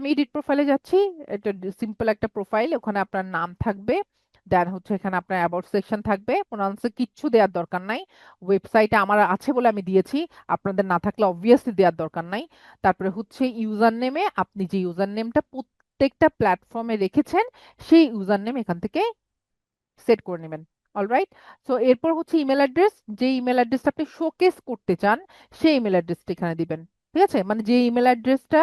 আমি এডিট প্রোফাইলে যাচ্ছি। এটা সিম্পল একটা প্রোফাইল, ওখানে আপনার নাম থাকবে, দেন হচ্ছে এখানে আপনার অ্যাবাউট সেকশন থাকবে। কোনো আনসার কিচ্ছু দেওয়ার দরকার নাই, ওয়েবসাইটে আমার আছে বলে আমি দিয়েছি, আপনাদের না থাকলে অবভিয়াসলি দেওয়ার দরকার নাই। তারপরে হচ্ছে ইউজার নেমে আপনি যে ইউজার নেমটা প্রত্যেকটা প্ল্যাটফর্মে রেখেছেন সেই ইউজার নেম এখান থেকে সেট করে নেবেন। অলরাইট। সো এরপর হচ্ছে ইমেল অ্যাড্রেস, যে ইমেল অ্যাড্রেসটা আপনি শোকেস করতে চান সেই ইমেল অ্যাড্রেসটা এখানে দিবেন। ঠিক আছে, মানে যে ইমেল অ্যাড্রেসটা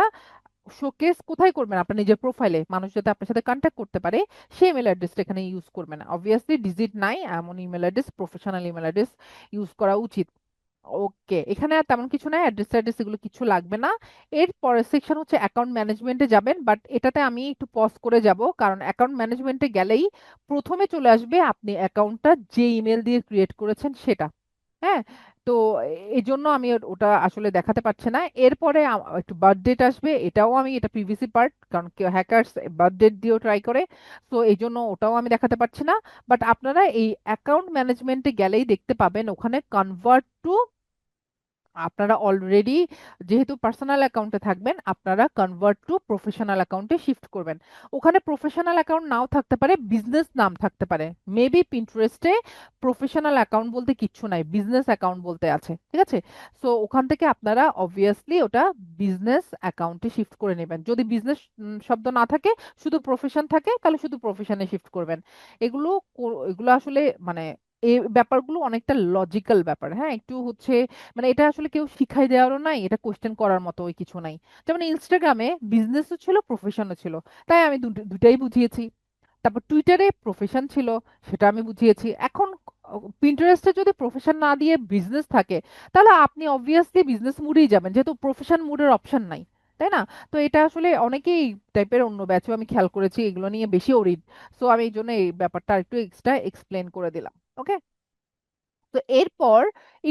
শোকেস কোথায় করবেন, আপনার নিজের প্রোফাইলে মানুষ যাতে আপনার সাথে কন্ট্যাক্ট করতে পারে সেই ইমেল অ্যাড্রেসটা এখানে ইউজ করবেন। অবভিয়াসলি ডিজিট নাই এমন email address, professional email address use করা উচিত। ওকে, এখানে আর তেমন কিছু নাই, অ্যাড্রেস অ্যাড্রেস এগুলো কিছু লাগবে না। এর পরের সেকশন হচ্ছে অ্যাকাউন্ট ম্যানেজমেন্টে যাবেন, বাট এটাতে আমি একটু পজ করে যাব, কারণ অ্যাকাউন্ট ম্যানেজমেন্টে গেলেই প্রথমে চলে আসবে আপনি অ্যাকাউন্টটা যে ইমেল দিয়ে ক্রিয়েট করেছেন সেটা। হ্যাঁ, তো এই জন্য আমি ওটা আসলে দেখাতে পারছি না। এরপরে একটু বার্থ ডেট আসবে, এটাও আমি, এটা পিভিসি পার্ট, কারণ কেউ হ্যাকার্স বার্থ ডেট দিয়েও ট্রাই করে। তো এই জন্য ওটাও আমি দেখাতে পারছি না। বাট আপনারা এই অ্যাকাউন্ট ম্যানেজমেন্টে গেলেই দেখতে পাবেন ওখানে কনভার্ট টু, আপনারা অলরেডি যেহেতু পার্সোনাল অ্যাকাউন্টে থাকবেন আপনারা কনভার্ট টু প্রফেশনাল অ্যাকাউন্টে শিফট করবেন। ওখানে প্রফেশনাল অ্যাকাউন্ট নাও থাকতে পারে, বিজনেস নাম থাকতে পারে। মেবি পিন্টারেস্টে প্রফেশনাল অ্যাকাউন্ট বলতে কিচ্ছু নাই, বিজনেস অ্যাকাউন্ট বলতে আছে। ঠিক আছে, সো ওখান থেকে আপনারা অবভিয়াসলি ওটা বিজনেস অ্যাকাউন্টে শিফট করে নেবেন। যদি বিজনেস শব্দ না থাকে, শুধু প্রফেশন থাকে, তাহলে শুধু প্রফেশনে শিফট করবেন। এগুলো এগুলো আসলে মানে এই ব্যাপারগুলো অনেকটা লজিক্যাল ব্যাপার। হ্যাঁ, একটু হচ্ছে মানে এটা আসলে কেউ শিখাই দেওয়ারও নাই, এটা কোশ্চেন করার মতো ওই কিছু নাই। যেমন ইনস্টাগ্রামে বিজনেসও ছিল প্রফেশনও ছিল, তাই আমি দুটাই বুঝিয়েছি। তারপর টুইটারে প্রফেশন ছিল, সেটা আমি বুঝিয়েছি। এখন পিন্টারেস্টে যদি প্রফেশন না দিয়ে বিজনেস থাকে, তাহলে আপনি অবভিয়াসলি বিজনেস মুডেই যাবেন, যেহেতু প্রফেশন মুডের অপশন নাই, তাই না? তো এটা আসলে অনেকেই টাইপের, অন্য ব্যাচেও আমি খেয়াল করেছি এগুলো নিয়ে বেশি ওরিড। সো আমি এই জন্য এই ব্যাপারটা একটু এক্সট্রা এক্সপ্লেন করে দিলাম। ওকে, তো এরপর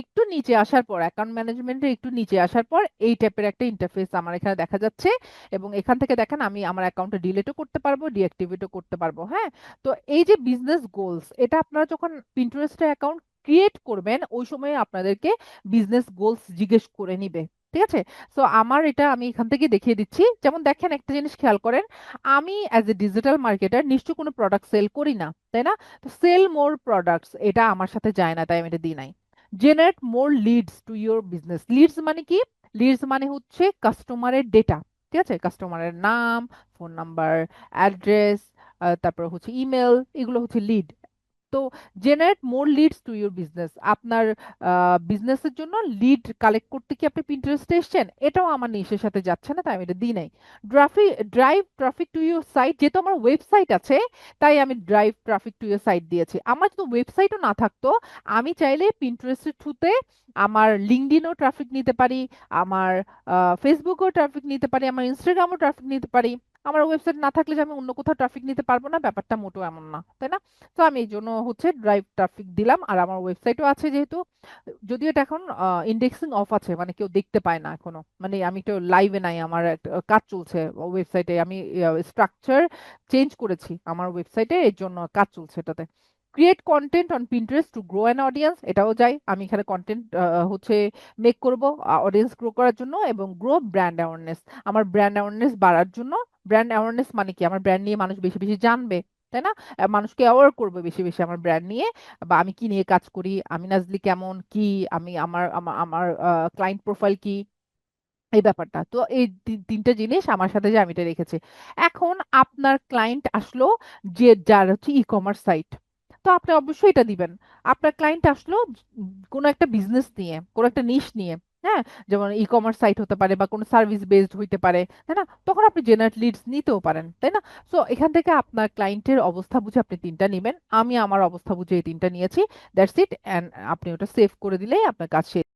একটু নিচে আসার পর, অ্যাকাউন্ট ম্যানেজমেন্টের একটু নিচে আসার পর এই টাইপের একটা ইন্টারফেস আমার এখানে দেখা যাচ্ছে। এবং এখান থেকে দেখেন আমি আমার অ্যাকাউন্টে ডিলিটও করতে পারবো, ডিঅ্যাক্টিভেটও করতে পারবো। হ্যাঁ, তো এই যে বিজনেস গোলস, এটা আপনারা যখন পিন্টারেস্টে অ্যাকাউন্ট ক্রিয়েট করবেন ওই সময় আপনাদেরকে বিজনেস গোলস জিজ্ঞেস করে নিবে। ঠিক আছে, সো আমার এটা আমি এখান থেকে দেখিয়ে দিচ্ছি। যেমন দেখেন, একটা জিনিস খেয়াল করেন, আমি অ্যাজ এ ডিজিটাল মার্কেটার নিশ্চয় কোনো প্রোডাক্ট সেল করি না, তাই না? তো সেল মোর প্রোডাক্টস এটা আমার সাথে যায় না, তাই আমি এটা দিই নাই। Generate more leads to your business, leads মানে কি? লিডস মানে হচ্ছে কাস্টমারের ডেটা। ঠিক আছে, কাস্টমারের নাম, ফোন নাম্বার, অ্যাড্রেস, তারপর হচ্ছে ইমেল, এগুলো হচ্ছে লিড। তো generate more leads to your business, আপনার বিজনেসের জন্য লিড কালেক্ট করতে কি আপনি পিন্টারেস্টে এসেছেন, এটাও আমার নিশের সাথে যাচ্ছে না, তাই আমি এটা দিই নাই। Drive traffic to your site, যেহেতু আমার ওয়েবসাইট আছে তাই আমি drive traffic to your site দিয়েছি। আমার যদি ওয়েবসাইটও না থাকতো, আমি চাইলে পিন্টারেস্টের থ্রুতে আমার লিঙ্কডইনও ট্রাফিক নিতে পারি, আমার ফেসবুকও ট্রাফিক নিতে পারি, আমার ইনস্টাগ্রামও ট্রাফিক নিতে পারি। আমার ওয়েবসাইট না থাকলে যে আমি অন্য কোথাও ট্রাফিক নিতে পারবো না, ব্যাপারটা মোটেও এমন না, তাই না? তো আমি এই জন্য হচ্ছে ড্রাইভ ট্রাফিক দিলাম। আর আমার ওয়েবসাইটও আছে যেহেতু, যদিও এটা এখন ইন্ডেক্সিং অফ আছে, মানে কেউ দেখতে পায় না এখনো, মানে আমি তো লাইভে নাই, আমার একটা কাজ চলছে ওয়েবসাইটে, আমি স্ট্রাকচার চেঞ্জ করেছি আমার ওয়েবসাইটে, এর জন্য কাজ চলছে এটাতে। Create content on Pinterest to grow an audience, এটাও যাই, আমি এখানে কন্টেন্ট হচ্ছে মেক করব অডিয়েন্স গ্রো করার জন্য, এবং গ্রো ব্র্যান্ড অ্যাওয়ারনেস, আমার ব্র্যান্ড অ্যাওয়ারনেস বাড়ার জন্য। ব্র্যান্ড অ্যাওয়ারনেস মানে কি? আমার ব্র্যান্ড নিয়ে মানুষ বেশি বেশি জানবে, তাই না? মানুষকে অ্যাওয়ার করবে বেশি বেশি আমার ব্র্যান্ড নিয়ে, বা আমি কি নিয়ে কাজ করি, আমি নাজলি কেমন, কি আমি, আমার আমার আমার ক্লায়েন্ট প্রোফাইল কি, এই ব্যাপারটা। তো এই তিনটা জিনিস আমার সাথে যে আমি এটা রেখেছি। এখন আপনার ক্লায়েন্ট আসলো, যে যার হচ্ছে ই কমার্স সাইট, তো আপনি অবশ্যই এটা দিবেন। আপনার ক্লায়েন্ট আসলো কোনো একটা বিজনেস নিয়ে, কোনো একটা নিশ নিয়ে, হ্যাঁ, যেমন ই কমার্স সাইট হতে পারে বা কোনো সার্ভিস বেসড হইতে পারে, তাই না? তখন আপনি জেনারেট লিডস নিতেও পারেন, তাই না? সো এখান থেকে আপনার ক্লায়েন্টের অবস্থা বুঝে আপনি তিনটা নেবেন। আমি আমার অবস্থা বুঝে এই তিনটা নিয়েছি, দ্যাটস ইট। অ্যান্ড আপনি ওটা সেভ করে দিলেই আপনার কাজ শেষ।